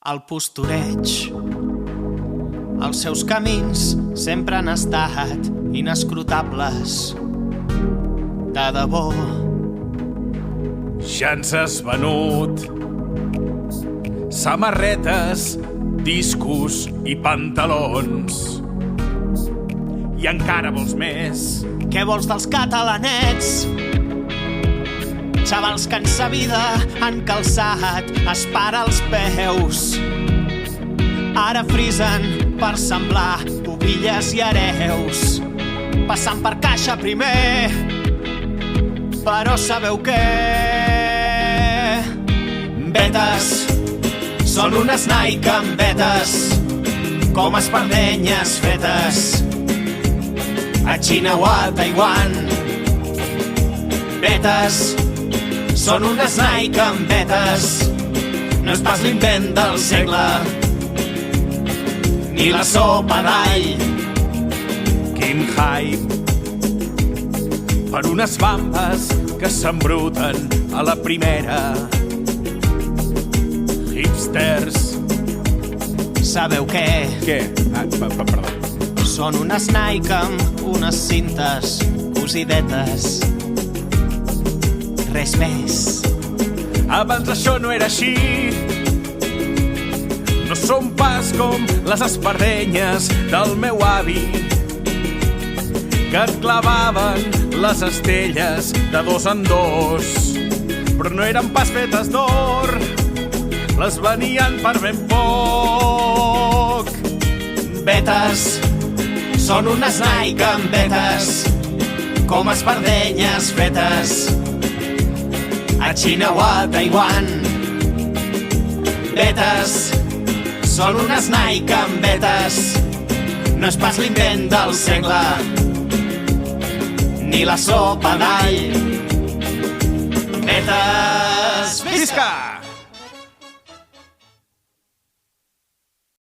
el postureig. Els seus camins sempre han estat inescrutables. De debò. Ja ens has venut samarretes, discos i pantalons. I encara vols més. Què vols dels catalanets? Xavals que en sa vida han calçat espara als peus. Ara frisen per semblar pubilles i hereus. Passant per caixa primer. Però sabeu què? Vetes són unes Nike amb vetes, com espardenyes fetes a Xina o a Taiwan. Vetes són unes Nike amb vetes, no és pas l'invent del segle, ni la sopa d'all. Quin hype per unes bambes que s'embruten a la primera. Hipsters. Sabeu què? Què? Perdó. Són unes Nike amb unes cintes cosidetes. Res més. Abans això no era així. No són pas com les espardenyes del meu avi, que et clavaven les estelles de dos en dos. Però no eren pas fetes d'or, les venien per ben poc. Vetes són unes Nike amb vetes, com espardenyes fetes a Xina o a Taiwan. Vetes són unes Nike amb vetes, no és pas l'invent del segle, ni la sopa d'all. Vetes, Visca!